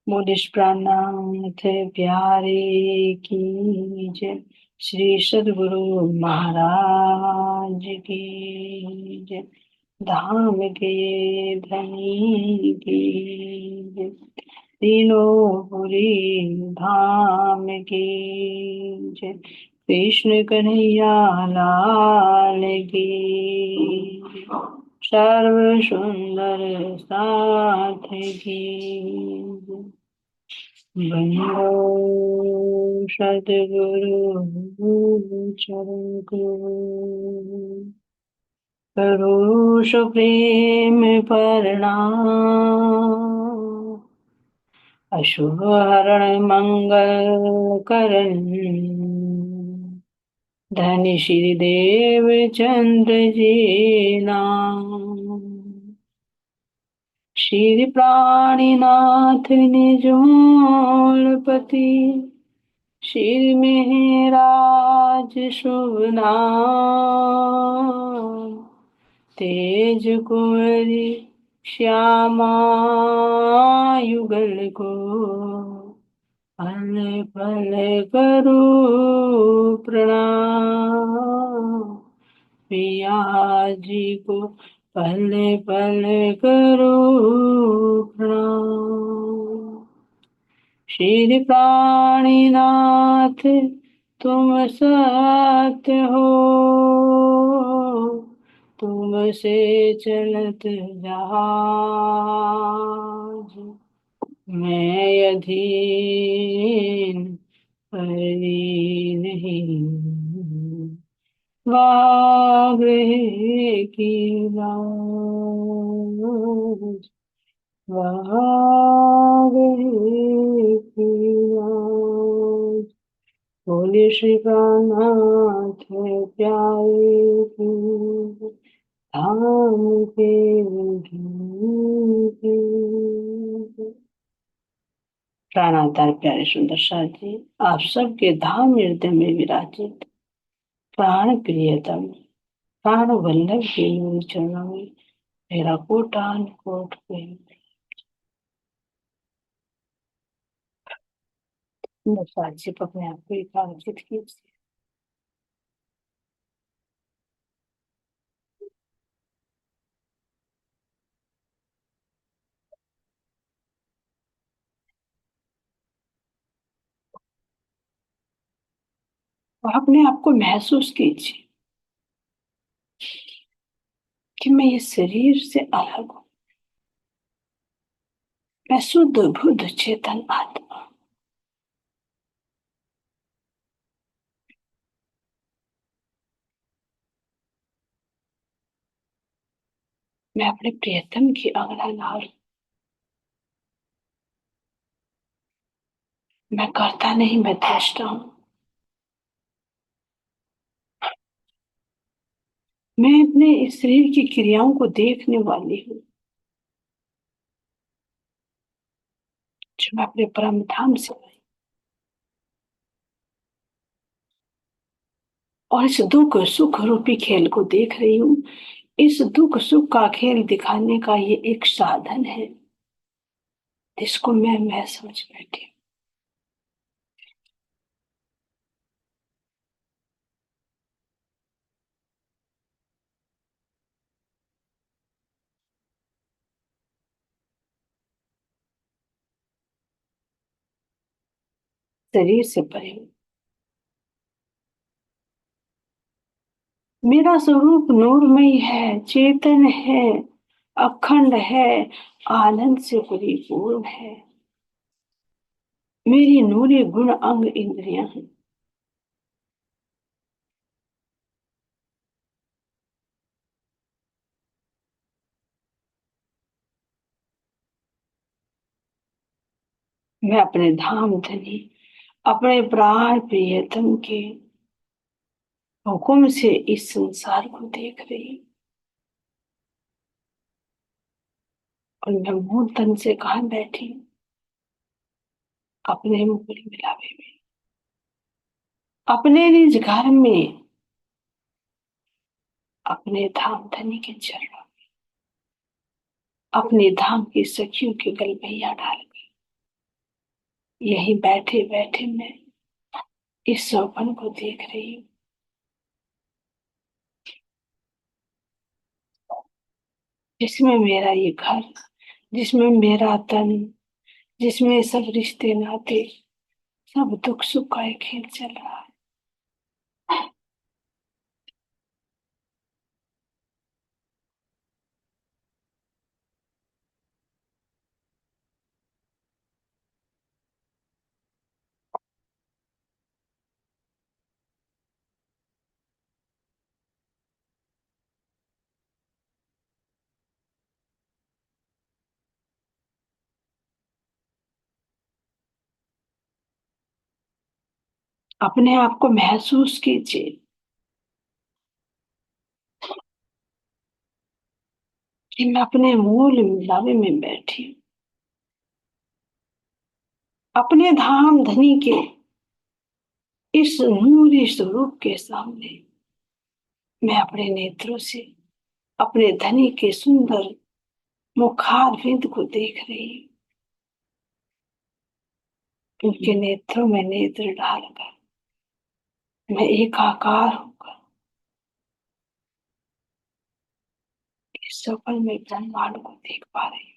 मुनिष प्राणनाथ प्यारे की जय। श्री सद्गुरु महाराज की जय। धाम के धनी की जय। तीनों पुरी धाम की जय। कृष्ण कन्हैया लाल की जय। सर्व सुंदर साथ की जय। बंदो सद्गुरु चरण करो। करो सुप्रेम प्रणाम। अशुभ हरण मंगल करण। धन श्री देव चंद्र जी नाम। श्री प्राणीनाथ निजोलपति। श्री मेहराज शुभ नाम। तेज कुंवरी श्यामा युगल को। पल पल करो प्रणाम। पिया जी को पल पल करो प्रणाम। श्री प्राणीनाथ तुम सत्य हो। तुमसे चलत जहाज। मैं अधीन परी नहीं। वाहे की लाज। वाहे की लाज। बोले श्री प्राणनाथ प्यारे की धाम के धनी की। प्राणाधार प्यारे सुंदर साथ जी, आप सबके धाम हृदय में विराजित प्राण प्रियतम प्राण वल्लभ के मूल चरणों में मेरा कोटान कोट प्रेम। साथ जी अपने आप को एकाग्रचित कीजिए। और अपने आप को महसूस कीजिए कि मैं ये शरीर से अलग हूँ। मैं शुद्ध बुद्ध चेतन आत्मा। मैं अपने प्रियतम की आज्ञा ला। मैं करता नहीं, मैं दृष्टा हूँ। मैं अपने इस शरीर की क्रियाओं को देखने वाली हूँ, जो मैं अपने परम धाम से आई। और इस दुख सुख रूपी खेल को देख रही हूँ। इस दुख सुख का खेल दिखाने का ये एक साधन है, जिसको मैं समझ बैठी। शरीर से परे हूँ। मेरा स्वरूप नूरमय है, चेतन है, अखंड है, आनंद से परिपूर्ण है। मेरी नूरी गुण अंग इंद्रियां हैं। मैं अपने धाम धनी अपने प्राण प्रियतम के हुक्म से इस संसार को देख रही हूँ। और मैं मुंह तन से कहा बैठी हूँ, अपने मुकुल मिलावे में, अपने निज घर में, अपने धाम धनी के चरणों, अपने धाम की सखियों के गल भैया डाल गई। यही बैठे बैठे मैं इस स्वप्न को देख रही हूँ, जिसमें मेरा ये घर, जिसमें मेरा तन, जिसमें सब रिश्ते नाते, सब दुख सुख का एक खेल चल रहा है। अपने आप को महसूस कीजिए कि मैं अपने मूल मिलावे में बैठी हूँ, अपने धाम धनी के इस नूरी स्वरूप के सामने मैं अपने नेत्रों से अपने धनी के सुंदर मुखारविंद को देख रही हूँ। उनके नेत्रों में नेत्र डालकर मैं एकाकार होकर इस सफल में ब्रह्मांड को देख पा रही हूँ।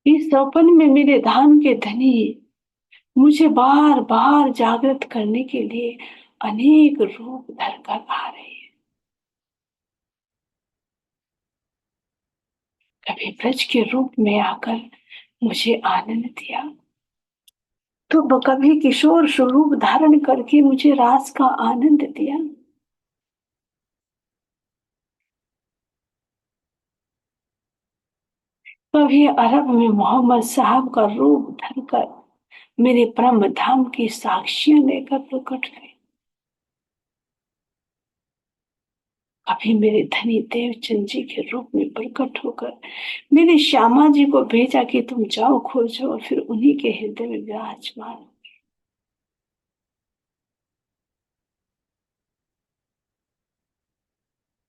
इस सपन में मेरे धाम के धनी मुझे बार बार जागृत करने के लिए अनेक रूप धरकर आ रहे हैं। कभी ब्रज के रूप में आकर मुझे आनंद दिया, तो कभी किशोर स्वरूप धारण करके मुझे रास का आनंद दिया। कभी अरब में मोहम्मद साहब का रूप धरकर मेरे परम धाम की साक्षियां लेकर प्रकट हुए। कभी मेरे धनी देवचंद जी के रूप में प्रकट होकर मैंने श्यामा जी को भेजा कि तुम जाओ खोजो, और फिर उन्हीं के हृदय में विराजमान।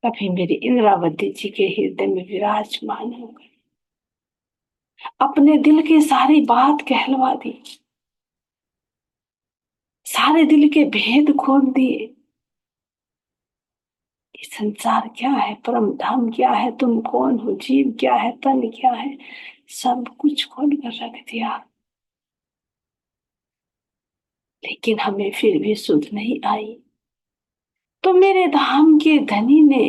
कभी मेरी इंद्रावती जी के हृदय में विराजमान होकर अपने दिल की सारी बात कहलवा दी, सारे दिल के भेद खोल दिए। ये संसार क्या है, परम धाम क्या है, तुम कौन हो, जीव क्या है, तन क्या है, सब कुछ खोल कर रख दिया। लेकिन हमें फिर भी सुध नहीं आई। तो मेरे धाम के धनी ने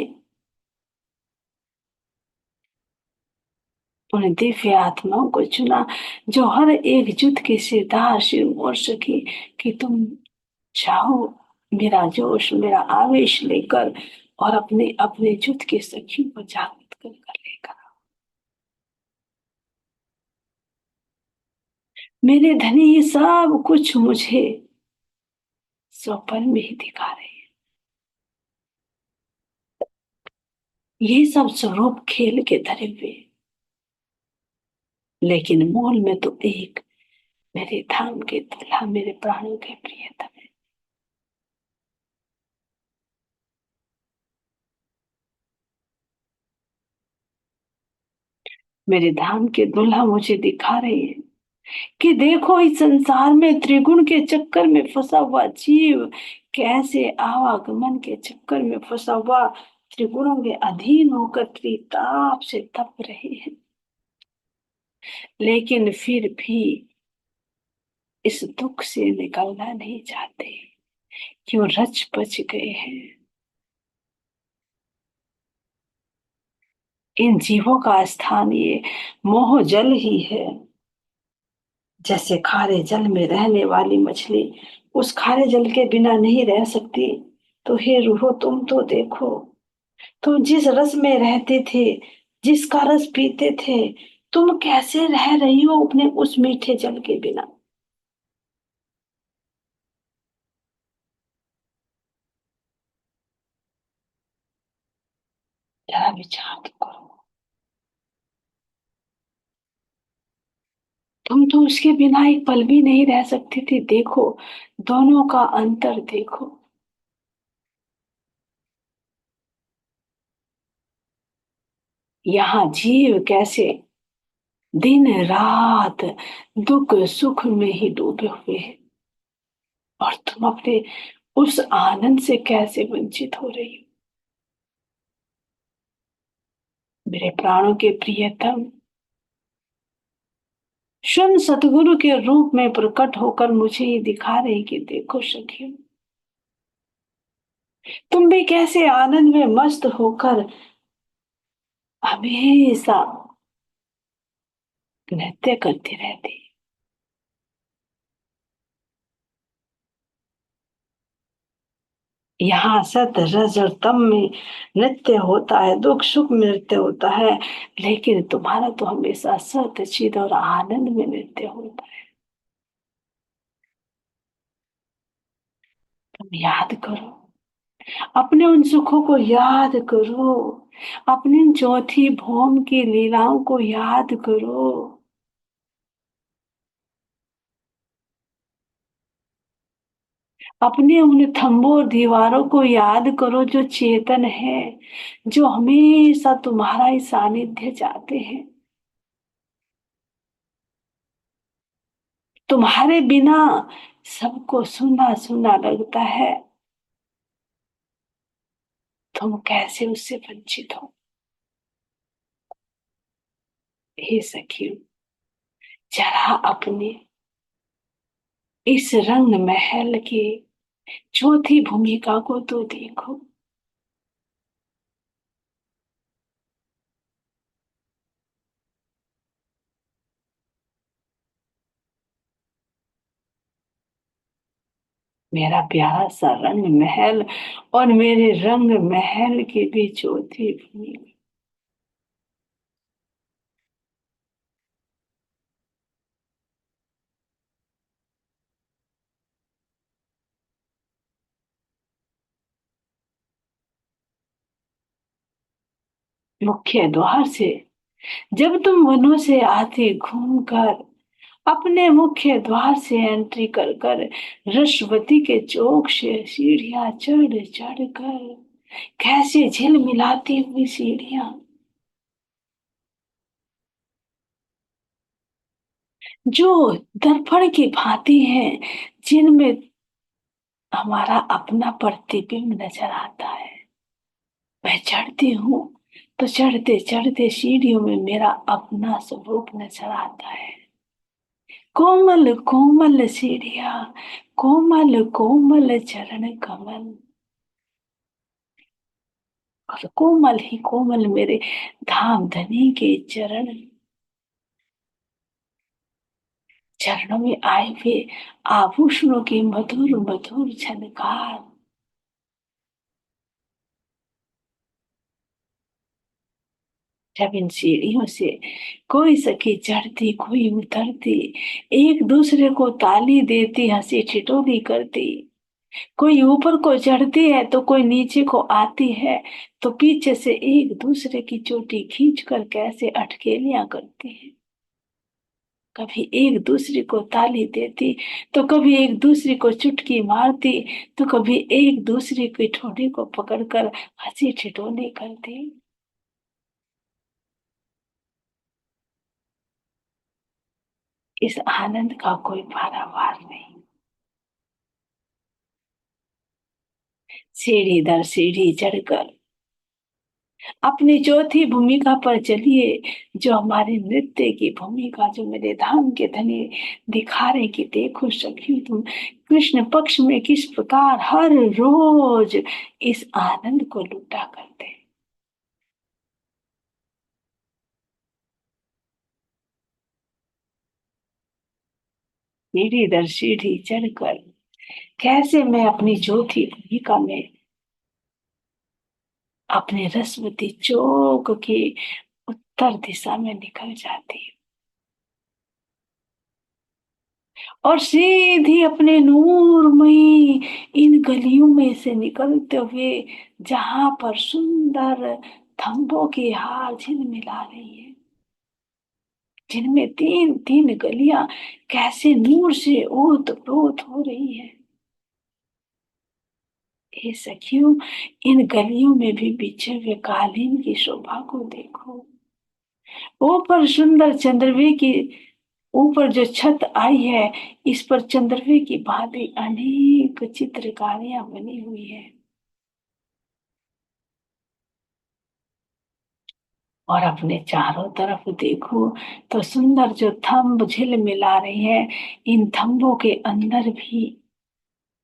उन दिव्य आत्माओं को चुना जो हर एक जुट के सिरदार सिर मोड़ सके कि तुम जाओ मेरा जोश मेरा आवेश लेकर और अपने अपने जुट के सखियों को जागृत कर लेकर आओ। मेरे धनी ये सब कुछ मुझे स्वप्न में ही दिखा रहे हैं। ये सब स्वरूप खेल के धरे हुए, लेकिन मूल में तो एक मेरे धाम के दुल्हा मेरे प्राणों के प्रियतम है। मेरे धाम के दुल्हा मुझे दिखा रहे हैं कि देखो इस संसार में त्रिगुण के चक्कर में फंसा हुआ जीव कैसे आवागमन के चक्कर में फंसा हुआ त्रिगुणों के अधीन होकर त्रिताप से तप रहे हैं, लेकिन फिर भी इस दुख से निकलना नहीं चाहते। क्यों रच बच गए हैं। इन जीवों का स्थान ये मोह जल ही है। जैसे खारे जल में रहने वाली मछली उस खारे जल के बिना नहीं रह सकती, तो हे रूहो तुम तो देखो, तुम जिस रस में रहते थे, जिसका रस पीते थे, तुम कैसे रह रही हो अपने उस मीठे जल के बिना। जरा विचार तो करो। तुम तो उसके बिना एक पल भी नहीं रह सकती थी। देखो, दोनों का अंतर देखो। यहाँ जीव कैसे दिन रात दुख सुख में ही डूबे हुए हैं, और तुम अपने उस आनंद से कैसे वंचित हो रही हो। मेरे प्राणों के प्रियतम, स्वयं सतगुरु के रूप में प्रकट होकर मुझे ये दिखा रही कि देखो सखियो, तुम भी कैसे आनंद में मस्त होकर हमेशा नृत्य करती रहती। यहाँ सत रज और तम में नृत्य होता है, दुख सुख में नृत्य होता है, लेकिन तुम्हारा तो हमेशा सत चित और आनंद में नृत्य होता है। तुम याद करो, अपने उन सुखों को याद करो, अपनी उन चौथी भौम की लीलाओं को याद करो। अपने उन थंबों और दीवारों को याद करो जो चेतन है, जो हमेशा तुम्हारा ही सानिध्य चाहते हैं। तुम्हारे बिना सबको सुना सुना लगता है। तुम कैसे उससे वंचित हो। हे सखियों, जरा अपने इस रंग महल की चौथी भूमिका को तो देखो। मेरा प्यारा सा रंग महल और मेरे रंग महल के भी चौथी भूमिका। मुख्य द्वार से जब तुम वनों से आते घूम कर, अपने मुख्य द्वार से एंट्री कर कर रसवती के चौक से सीढ़ियां चढ़ चढ़ कर, कैसे झिलमिलाती हुई सीढ़ियां जो दर्पण की भांति हैं, जिनमें हमारा अपना प्रतिबिंब नजर आता है। मैं चढ़ती हूँ तो चढ़ते चढ़ते सीढ़ियों में मेरा अपना स्वरूप नजर आता है। कोमल कोमल सीढ़ियां, कोमल कोमल चरण कमल, और कोमल ही कोमल मेरे धाम धनी के चरण, चरणों में आए हुए आभूषणों की मधुर मधुर झनकार। जब इन सीढ़ियों से कोई सखी चढ़ती कोई उतरती, एक दूसरे को ताली देती हंसी ठिठोली करती, कोई ऊपर को चढ़ती है तो कोई नीचे को आती है, तो पीछे से एक दूसरे की चोटी खींच कर कैसे अटकेलियां करती है। कभी एक दूसरे को ताली देती तो कभी एक दूसरे को चुटकी मारती, तो कभी एक दूसरे की ठोड़ी को पकड़कर हंसी ठिठोली करती। इस आनंद का कोई पारावार नहीं। सीढ़ी दर सीढ़ी चढ़कर अपनी चौथी भूमिका पर चलिए, जो हमारे नृत्य की भूमिका, जो मेरे धाम के धनी दिखा रहे कि देखो सखी, तुम कृष्ण पक्ष में किस प्रकार हर रोज इस आनंद को लूटा करते हैं। सीढ़ी दर सीढ़ी चढ़कर कैसे मैं अपनी चौथी भूमिका में अपने रसवती चौक की उत्तर दिशा में निकल जाती और सीधी अपने नूरमयी इन गलियों में से निकलते हुए, जहां पर सुंदर थंबों की हार झिलमिला रही है, जिनमें तीन तीन गलियां कैसे नूर से ओत प्रोत हो रही है। हे सखियों, इन गलियों में भी बिछे हुए कालीन की शोभा को देखो। ऊपर सुंदर चंद्रवे की, ऊपर जो छत आई है, इस पर चंद्रवे की भांति अनेक चित्रकारियां बनी हुई है। और अपने चारों तरफ देखो तो सुंदर जो थंब झिलमिला रहे हैं, इन थंबों के अंदर भी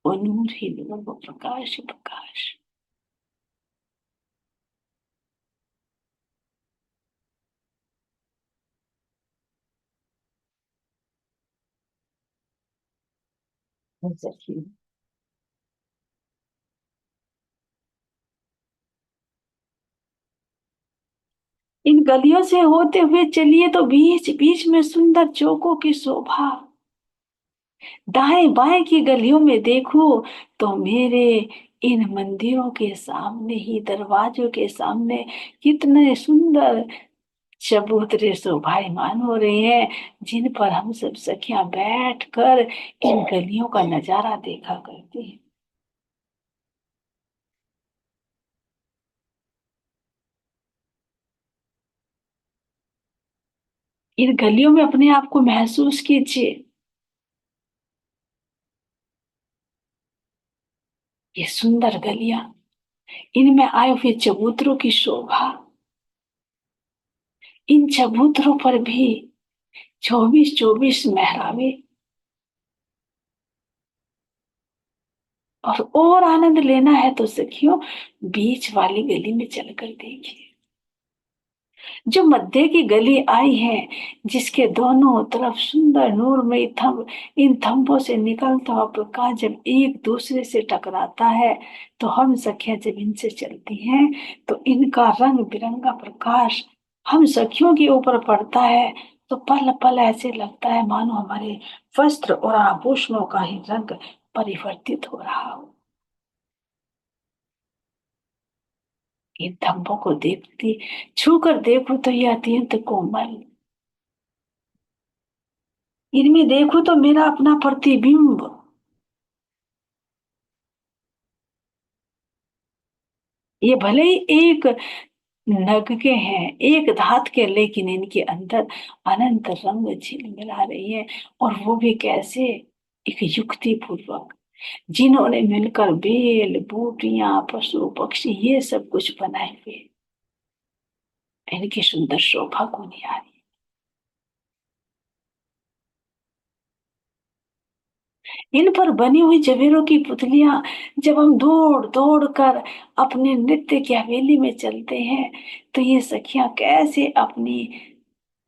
वो नूर ही नूर, वो प्रकाश ही प्रकाश। सखी, इन गलियों से होते हुए चलिए तो बीच बीच में सुंदर चौकों की शोभा। दाएं बाएं की गलियों में देखो तो मेरे इन मंदिरों के सामने ही, दरवाजों के सामने कितने सुंदर चबूतरे शोभायमान हो रहे हैं, जिन पर हम सब सखियां बैठ कर इन गलियों का नजारा देखा करती हैं। इन गलियों में अपने आप को महसूस कीजिए। ये सुंदर गलियां, इनमें आए हुए चबूतरों की शोभा, इन चबूतरों पर भी 24-24 मेहराबे। और आनंद लेना है तो सखियों, बीच वाली गली में चलकर देखिए। जो मध्य की गली आई है, जिसके दोनों तरफ सुंदर नूरमय थंब, इन थंबों से निकलता हुआ प्रकाश जब एक दूसरे से टकराता है, तो हम सखियां जब इनसे चलती हैं तो इनका रंग बिरंगा प्रकाश हम सखियों के ऊपर पड़ता है। तो पल पल ऐसे लगता है मानो हमारे वस्त्र और आभूषणों का ही रंग परिवर्तित हो रहा हो। इन थंबों को देखती, छू कर देखो तो ये अत्यंत कोमल, इनमें देखो तो मेरा अपना प्रतिबिंब। ये भले ही एक नग के हैं, एक धात के, लेकिन इनके अंदर अनंत रंग झिलमिला रही है। और वो भी कैसे, एक युक्ति पूर्वक, जिन्होंने मिलकर बेल बूटियां पशु पक्षी ये सब कुछ बनाए हुए, इनकी सुंदर शोभा को निहारी। इन पर बनी हुई जवेरों की पुतलियां जब हम दौड़ दौड़ कर अपने नृत्य की हवेली में चलते हैं, तो ये सखियां कैसे अपनी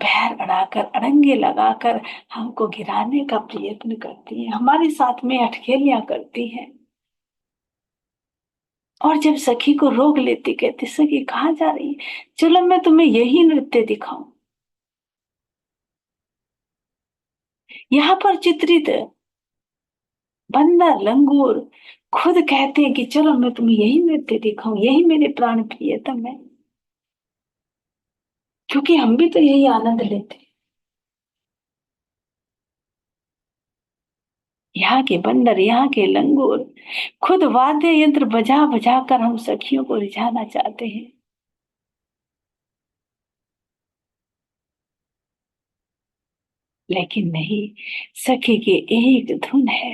पैर अड़ाकर, अड़ंगे लगाकर हमको गिराने का प्रयत्न करती हैं, हमारे साथ में अठखेलियां करती हैं। और जब सखी को रोक लेती, कहती सखी कहाँ जा रही है, चलो मैं तुम्हें यही नृत्य दिखाऊं। यहाँ पर चित्रित बंदर लंगूर खुद कहते हैं कि चलो मैं तुम्हें यही नृत्य दिखाऊं, यही मेरे प्राण प्रियतम है। क्योंकि हम भी तो यही आनंद लेते हैं। यहाँ के बंदर, यहाँ के लंगूर खुद वाद्य यंत्र बजा बजा कर हम सखियों को रिझाना चाहते हैं। लेकिन नहीं, सखी की एक धुन है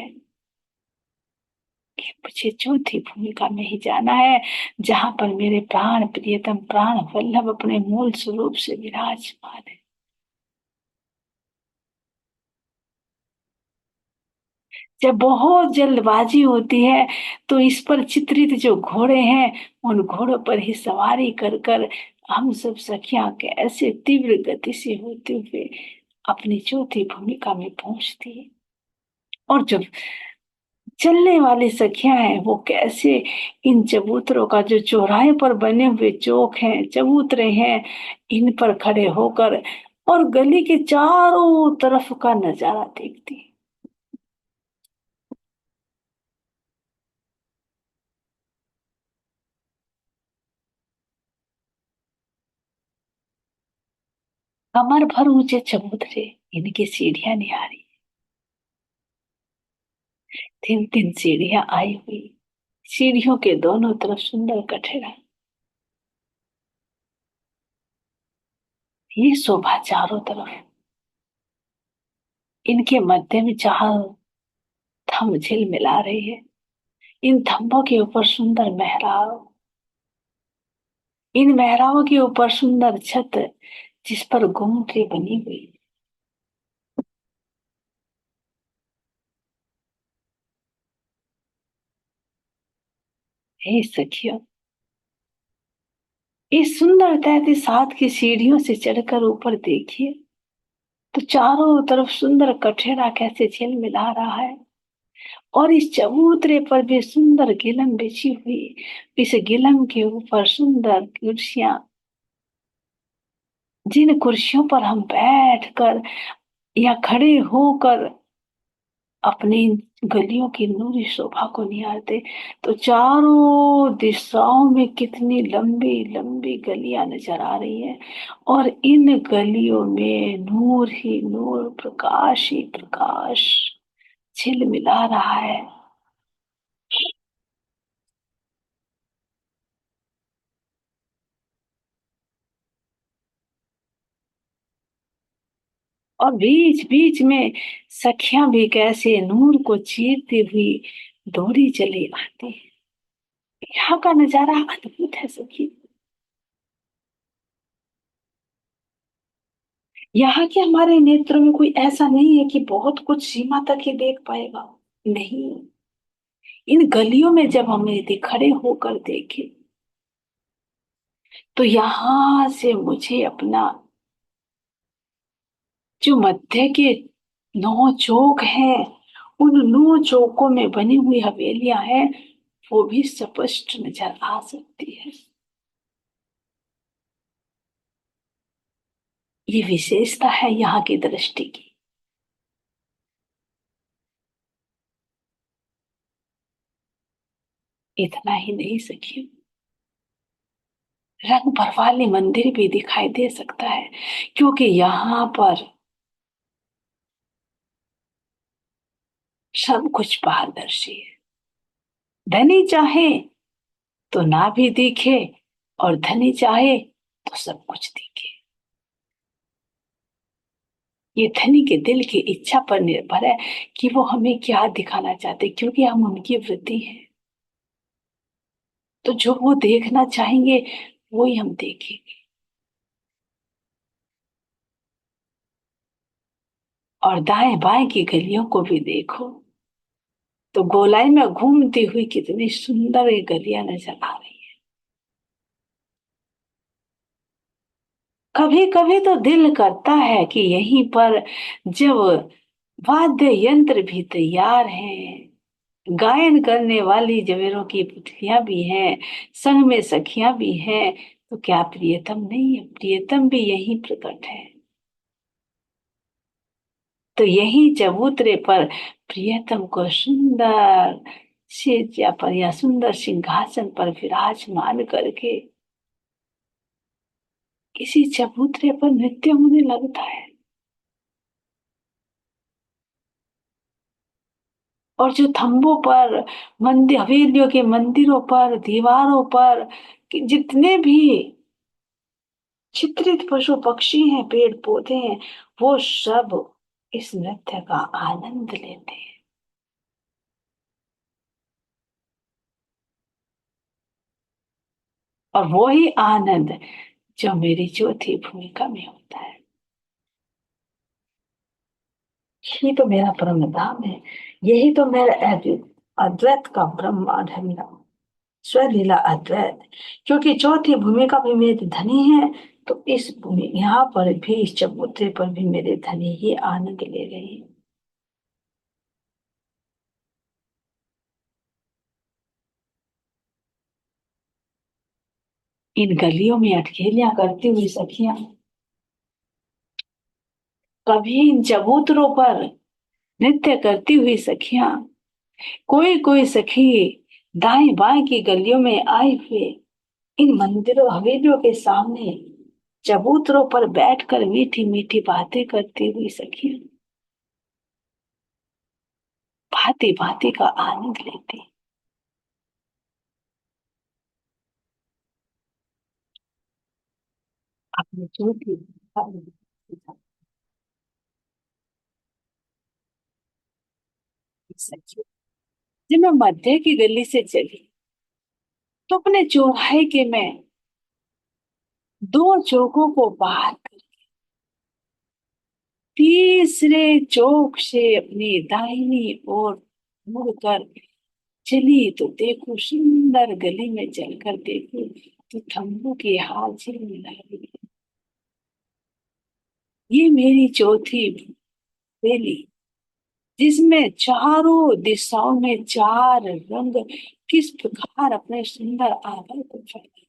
कि मुझे चौथी भूमिका में ही जाना है, जहां पर मेरे प्राण प्रियतम, प्राण वल्लभ अपने मूल स्वरूप से विराजमान है। जब बहुत जल्दबाजी होती है, तो इस पर चित्रित जो घोड़े हैं, उन घोड़ों पर ही सवारी कर कर हम सब सखियां कैसे तीव्र गति से होते हुए अपनी चौथी भूमिका में पहुंचती है। और जो चलने वाली सखियां हैं, वो कैसे इन चबूतरों का, जो चौराहे पर बने हुए चौक हैं, चबूतरे हैं, इन पर खड़े होकर और गली के चारों तरफ का नजारा देखती हैं। कमर भर ऊंचे चबूतरे, इनकी सीढ़ियां निहारी। 3 3 सीढ़ियां आई हुई, सीढ़ियों के दोनों तरफ सुंदर कठेरा। ये शोभा चारों तरफ, इनके मध्य में चार थंब झिलमिला रही है। इन थंबों के ऊपर सुंदर मेहराब, इन मेहराबों के ऊपर सुंदर छत, जिस पर गुम्मटें बनी हुई। हे सखियों, इस सुंदर 33 हाथ की सीढ़ियों से चढ़कर ऊपर देखिए तो चारों तरफ सुंदर कठेरा कैसे झिलमिला रहा है। और इस चबूतरे पर भी सुंदर गिलम बिछी हुई, इस गिलम के ऊपर सुंदर कुर्सियां, जिन कुर्सियों पर हम बैठकर या खड़े होकर अपनी गलियों की नूरी शोभा को निहारते, तो चारों दिशाओं में कितनी लंबी लंबी गलियां नजर आ रही हैं। और इन गलियों में नूर ही नूर, प्रकाश ही प्रकाश झिलमिला रहा है। और बीच बीच में सखियां भी कैसे नूर को चीरती हुई दौड़ी चली आती है। यहाँ का नजारा अद्भुत है सखी। यहाँ के हमारे नेत्रों में कोई ऐसा नहीं है कि बहुत कुछ सीमा तक ही देख पाएगा। नहीं, इन गलियों में जब हम यदि खड़े होकर देखें तो यहाँ से मुझे अपना जो मध्य के 9 चौक हैं, उन 9 चौकों में बनी हुई हवेलियां हैं, वो भी स्पष्ट नजर आ सकती है। ये विशेषता है यहाँ की दृष्टि की। इतना ही नहीं सखी, रंग भरवाले मंदिर भी दिखाई दे सकता है, क्योंकि यहाँ पर सब कुछ पारदर्शी है। धनी चाहे तो ना भी दिखे, और धनी चाहे तो सब कुछ दिखे। ये धनी के दिल की इच्छा पर निर्भर है कि वो हमें क्या दिखाना चाहते, क्योंकि हम उनकी वृत्ति हैं। तो जो वो देखना चाहेंगे वो ही हम देखेंगे। और दाएं बाएं की गलियों को भी देखो तो गोलाई में घूमती हुई कितनी सुंदर ये गलियां नजर आ रही है। कभी कभी तो दिल करता है कि यहीं पर जब वाद्य यंत्र भी तैयार हैं, गायन करने वाली जवेरों की पुतलियां भी हैं, संग में सखियां भी हैं, तो क्या प्रियतम नहीं है? प्रियतम भी यहीं प्रकट है। तो यही चबूतरे पर प्रियतम को सुंदर सेज पर या सुंदर सिंहासन पर विराजमान करके किसी चबूतरे पर नृत्य होने लगता है। और जो थंबों पर, मंदिर हवेलियों के मंदिरों पर, दीवारों पर जितने भी चित्रित पशु पक्षी हैं, पेड़ पौधे हैं, वो सब इस नृत्य का आनंद लेते हैं। और वो ही आनंद जो मेरी चौथी भूमिका में होता है। यही तो मेरा परम धाम है। यही तो मेरा अद्वैत का ब्रह्मांड है, मेरा स्वलीला अद्वैत। क्योंकि चौथी भूमिका भी मेरे धनी है, तो इस भूमि यहाँ पर भी, इस चबूतरे पर भी मेरे धनी ही आनंद ले रहे हैं। इन गलियों में अटखेलियां करती हुई सखियां, कभी इन चबूतरों पर नृत्य करती हुई सखियां, कोई कोई सखी दाएं बाएं की गलियों में आए हुए इन मंदिरों हवेलियों के सामने चबूतरों पर बैठकर मीठी मीठी बातें करती हुई सखियां भांति भांति का आनंद लेती। अपनी जो भी सखी जब मैं मध्य की गली से चली तो अपने चौराहे के मैं दो चौकों को पार कर तीसरे चौक से अपनी दाहिनी ओर मुड़कर चली तो देखो सुंदर गली में चलकर देखो तो थम्बू की हाजिर मिला रही। ये मेरी चौथी बेली जिसमें चारों दिशाओं में चार रंग किस प्रकार अपने सुंदर आभा को फैलाए।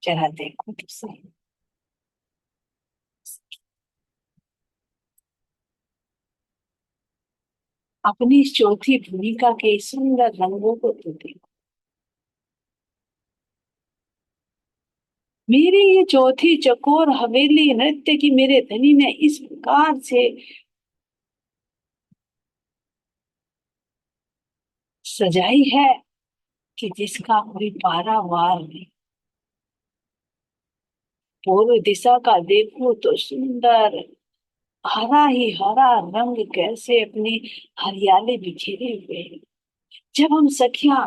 जरा देखो तो सही। अपनी इस चौथी भूमिका के इस सुंदर रंगों को तो देखो। मेरी ये चौथी चकोर हवेली नृत्य की मेरे धनी ने इस प्रकार से सजाई है कि जिसका कोई पारावार नहीं। पूर्व दिशा का देखो तो सुंदर हरा ही हरा रंग कैसे अपनी हरियाली बिखेरे हुए हैं। जब हम सखियां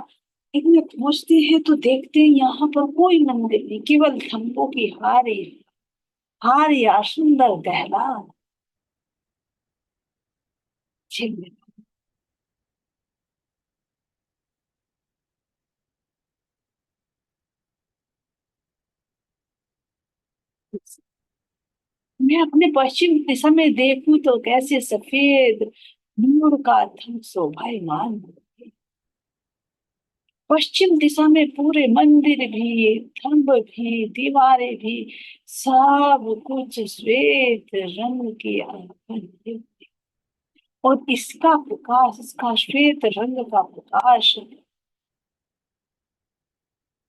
इनमें पहुंचते हैं तो देखते हैं यहाँ पर कोई मंदिर नहीं, केवल खंभों की हार या सुंदर दहला झिलमिल। मैं अपने पश्चिम दिशा में देखूं तो कैसे सफेद नूर का थम शोभायमान है। पश्चिम दिशा में पूरे मंदिर भी थंब भी दीवारें भी सब कुछ श्वेत रंग की आभा है। और इसका प्रकाश इसका श्वेत रंग का प्रकाश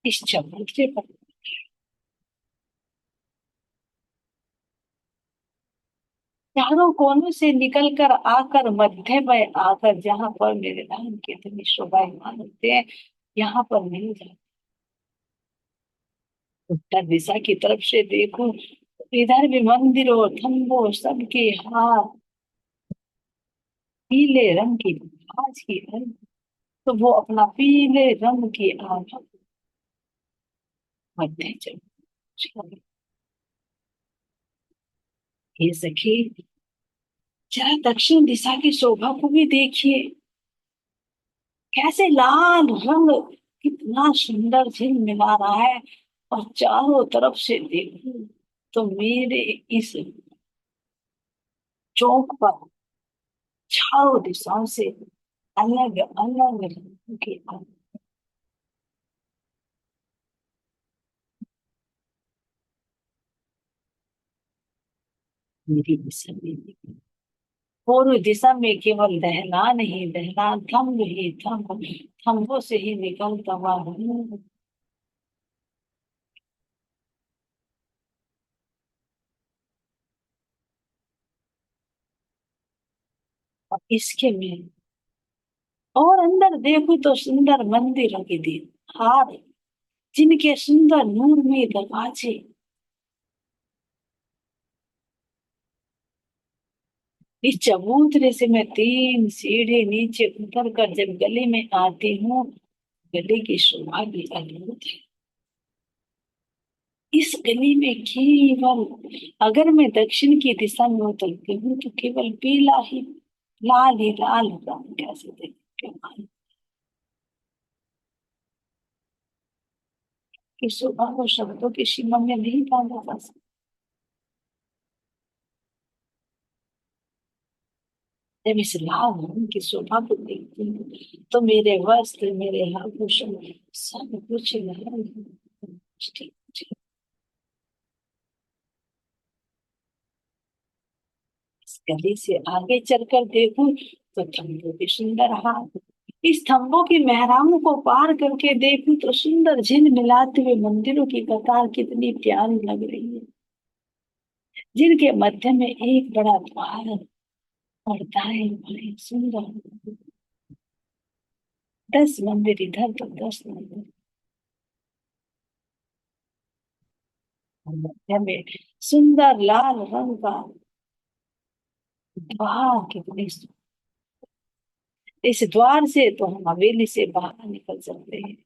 इस चबूतरे पर चारों कोनों से निकल कर आकर मध्य में आकर जहां पर मेरे धाम के धनी शोभायमान होते हैं यहाँ पर मिल जाते। उत्तर दिशा की तरफ से देखूं इधर भी मंदिरों खम्भों सबके हाथ पीले रंग की आज की है। तो वो अपना पीले रंग की आभा मध्य चल। ये सखी जरा दक्षिण दिशा की शोभा को भी देखिए कैसे लाल रंग कितना सुंदर झिलमिला रहा है। और चारों तरफ से देखूं तो मेरे इस चौक पर चारों दिशाओं से अलग अलग रंग के मेरी दिशा में दिखे। पूर्व दिशा में केवल दहलान ही दहलान थम्ब ही थम्ब थम्बों से ही निकलता हुआ रंग। और इसके में और अंदर देखो तो सुंदर मंदिरों की दी हार जिनके सुंदर नूर में दरवाजे। इस चबूतरे से मैं तीन सीढ़ी नीचे उतर कर जब गली में आती हूँ गली की शोभा भी अद्भुत है। इस गली में केवल अगर मैं दक्षिण की दिशा में उतरती हूँ तो केवल पीला ही लाल रंग कैसे देखते हैं कि शोभा को शब्दों की सीमा में नहीं बांधा जा सकता। जब इस लाल रंग की शोभा को देखती हूँ तो मेरे वस्त्र मेरे आभूषण सब कुछ लाल ठीक ठीक। इस गली से आगे चलकर देखूं तो थम्बों के सुंदर हाथ इस स्तंभों की मेहराबों को पार करके देखूं तो सुंदर झिलमिलाते हुए मंदिरों की कतार कितनी प्यारी लग रही है, जिनके मध्य में एक बड़ा द्वार और दाएं बाएं सुंदर 10 मंदिर इधर तो 10 मंदिर, और मध्य में सुंदर लाल रंग का द्वार कितनी इस द्वार से तो हम हवेली से बाहर निकल सकते हैं,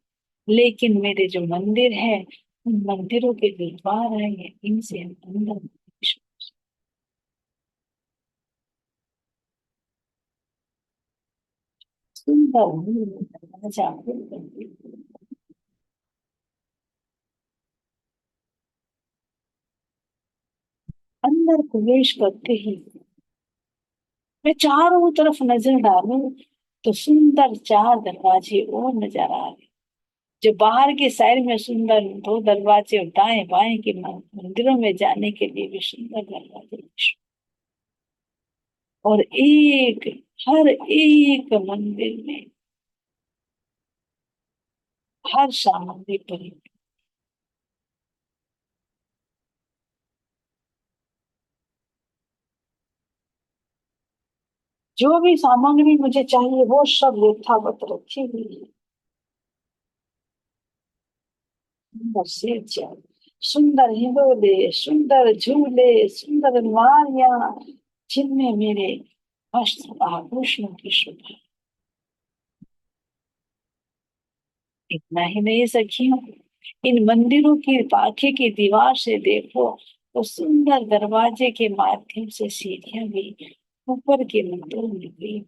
लेकिन मेरे जो मंदिर है उन मंदिरों के जो द्वार है इनसे हम अंदर नहीं घुस सकते। सुंदर दरवाजा खोल करके अंदर प्रवेश करते ही मैं चारों तरफ नजर डालूं तो सुंदर 4 दरवाजे और नजर आ रहे, जो बाहर की साइड में सुंदर 2 दरवाजे और दाएं बाएं के मंदिरों में जाने के लिए भी सुंदर दरवाजे, और एक हर एक मंदिर में हर सामग्री पर जो भी सामग्री मुझे चाहिए वो सब यथावत रखी हुई है। सुंदर से सुंदर हिंडोले, सुंदर झूले, सुंदर मारियां, जिनमें मेरे वस्त्र आभूषणों की शोभा। इतना ही नहीं सखियों, इन मंदिरों की पाखे की दीवार से देखो तो सुंदर दरवाजे के माध्यम से सीढ़ियां भी ऊपर के मंदिरों में गई।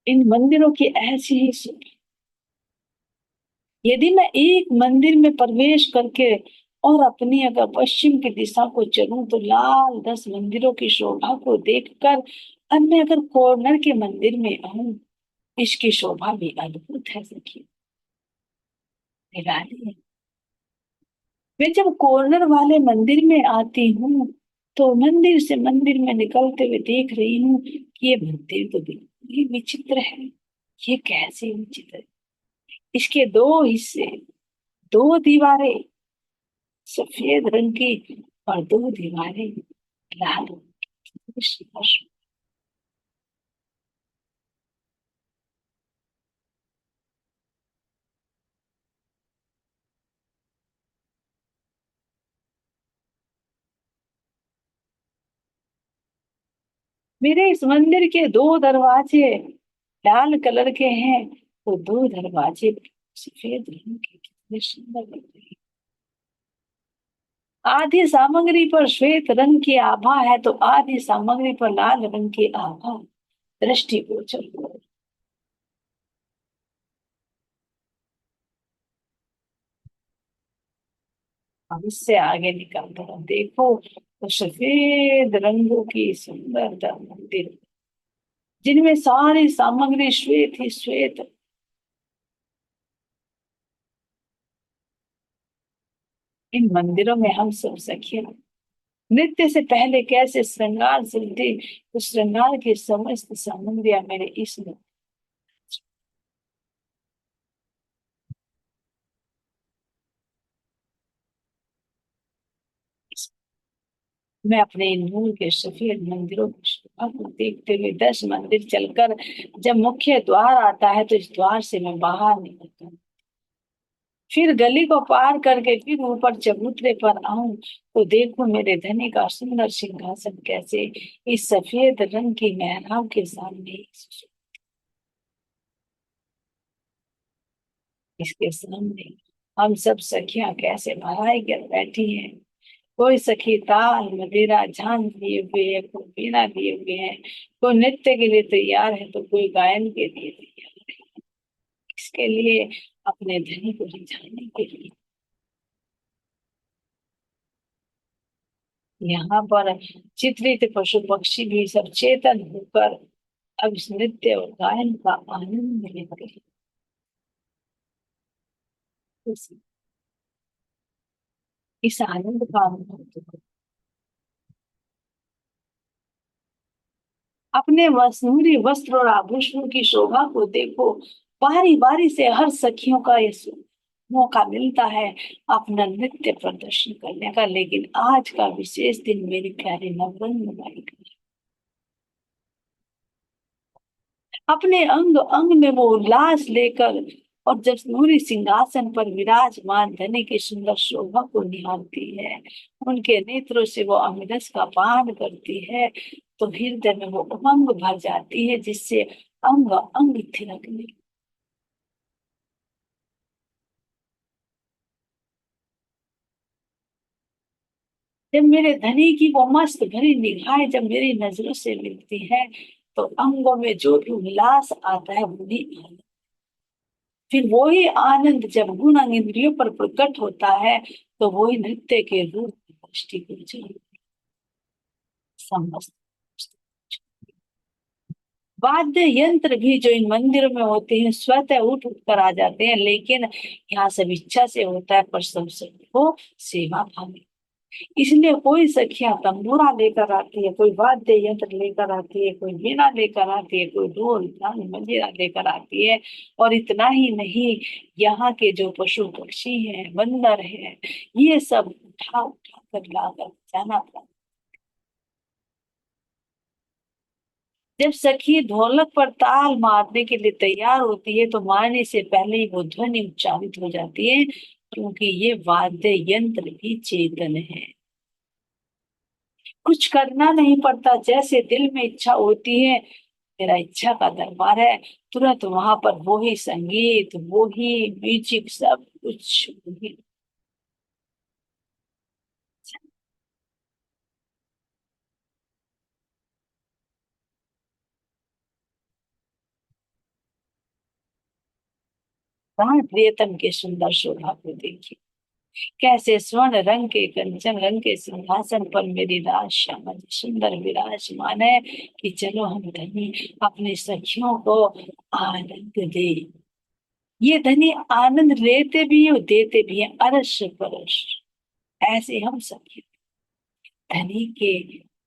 इन मंदिरों की ऐसी ही यदि मैं एक मंदिर में प्रवेश करके और अपनी अगर पश्चिम की दिशा को चलूं तो लाल 10 मंदिरों की शोभा को देखकर अब मैं अगर कॉर्नर के मंदिर में आऊं, इसकी शोभा भी अद्भुत है सखी, निराली है। मैं जब कॉर्नर वाले मंदिर में आती हूँ तो मंदिर से मंदिर में निकलते हुए देख रही हूँ कि ये मंदिर तो बिल्कुल ही विचित्र है। ये कैसे विचित्र है? इसके 2 हिस्से, 2 दीवारें सफेद रंग की और 2 दीवारें लाल रंग की। स्पर्श। मेरे इस मंदिर के 2 दरवाजे लाल कलर के हैं तो 2 दरवाजे सफेद रंग के, कितने सुंदर लग रहे हैं। आधी सामग्री पर श्वेत रंग की आभा है तो आधी सामग्री पर लाल रंग की आभा दृष्टि गोचर हो रही है। अब इससे आगे निकल कर देखो तो सफेद रंगों की सुंदर मंदिर, जिनमें सारी सामग्री श्वेत ही श्वेत। इन मंदिरों में हम सब सखियां नृत्य से पहले कैसे श्रृंगार चलती, उस श्रृंगार की समस्त सामग्रियां मेरे मैं अपने इन नूर के सफेद मंदिरों की शोभा को देखते हुए 10 मंदिर चलकर जब मुख्य द्वार आता है तो इस द्वार से मैं बाहर निकलता हूँ, फिर गली को पार करके फिर ऊपर चबूतरे पर आऊं तो देखो मेरे धनी का सुंदर सिंहासन कैसे इस सफेद रंग की मेहराब के सामने, इसके सामने हम सब सखियां कैसे भराई कर बैठी हैं। कोई सखी ताल मदिरा झांझ लिए हुए है, कोई वीणा लिए हुए है, कोई नृत्य के लिए तैयार है तो कोई गायन के लिए तैयार है, इसके लिए अपने धनी को रिझाने के लिए। यहाँ पर चित्रित पशु पक्षी भी सब चेतन होकर अब इस नृत्य और गायन का आनंद लेते हैं। इस इस आनंद का अनुभव करो। अपने मसूरी वस्त्र और आभूषणों की शोभा को देखो। बारी बारी से हर सखियों का ये मौका मिलता है अपना नृत्य प्रदर्शन करने का, लेकिन आज का विशेष दिन मेरी प्यारी नवरंग बाई का। अपने अंग अंग में वो उल्लास लेकर और जब नूरी सिंहासन पर विराजमान धनी की सुंदर शोभा को निहारती है, उनके नेत्रों से वो अमृत का पान करती है, तो हृदय में वो उमंग भर जाती है जिससे अंग अंग थिरकने। जब मेरे धनी की वो मस्त भरी निगाहें जब मेरी नजरों से मिलती है, तो अंगों में जो भी उल्लास आता है वही आनंद। फिर वही आनंद जब गुण अंग इंद्रियों पर प्रकट होता है, तो वही नृत्य के रूप में दृष्टि गोचर समस्त। वाद्य यंत्र भी जो इन मंदिरों में होते हैं स्वतः उठ उठ कर आ जाते हैं, लेकिन यहाँ सब इच्छा से होता है, पर सब सबको सेवा भावी। इसलिए कोई सखियां तंबूरा लेकर आती है, कोई वाद्य यंत्र लेकर आती है, कोई वीणा लेकर आती है, कोई ढोल ढाल मंजीरा लेकर आती है। और इतना ही नहीं, यहाँ के जो पशु पक्षी हैं, बंदर हैं, ये सब उठा उठा कर लाकर जाना था। जब सखी ढोलक पर ताल मारने के लिए तैयार होती है, तो मारने से पहले ही वो ध्वनि उच्चारित हो जाती है, क्योंकि ये वाद्य यंत्र भी चेतन है। कुछ करना नहीं पड़ता, जैसे दिल में इच्छा होती है, मेरा इच्छा का दरबार है, तुरंत वहां पर वो ही संगीत, वो ही म्यूजिक, सब कुछ वही। प्राण प्रियतम के सुंदर शोभा को देखिए, कैसे स्वर्ण रंग के कंचन रंग के सिंहासन पर मेरी राज श्यामा जी सुंदर विराजमान है, कि चलो हम धनी अपनी सखियों को आनंद दे। ये धनी आनंद लेते भी है और देते भी है, अरस परस। ऐसे हम सखी धनी के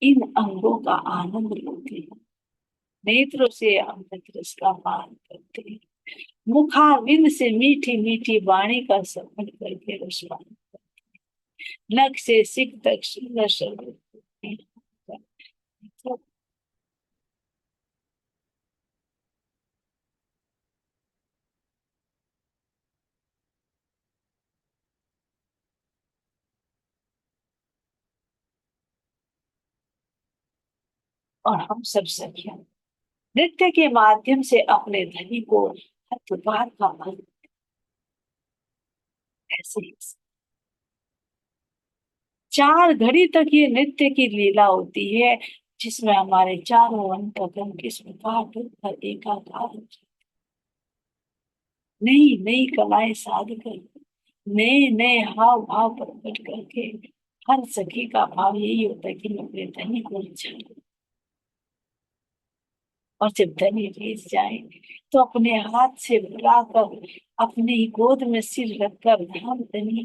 इन अंगों का आनंद लेते हैं, नेत्रों से अमृत रस का पान करते हैं, मुखारविंद से मीठी मीठी वाणी का श्रवण करके रसपान, नख से सिख तक सुंदर शब्द। और हम सब सखियां नृत्य के माध्यम से अपने धनी को हर बार का मन ऐसे ही। चार घड़ी तक ये नृत्य की लीला होती है, जिसमें हमारे चारों अंतःकरण किस प्रकार डूबकर एकाकार हो जाते। नई नई कलाएं साध कर, नए नए हाव भाव प्रकट करके, हर सखी का भाव यही होता है कि मैं अपने धनी को रिझा लूं। और जब धनी रिझ जाए, तो अपने हाथ से बुलाकर अपने ही गोद में सिर रखकर धाम धनी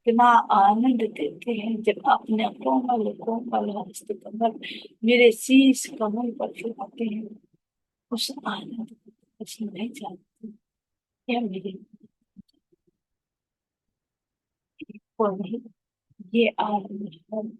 इतना आनंद देते हैं, जब अपने कोमल कोमल हस्त कमल मेरे शीश कमल पर फिराते हैं, उस आनंद को कुछ नहीं जानती। यह मेरे को नहीं, ये आनंद है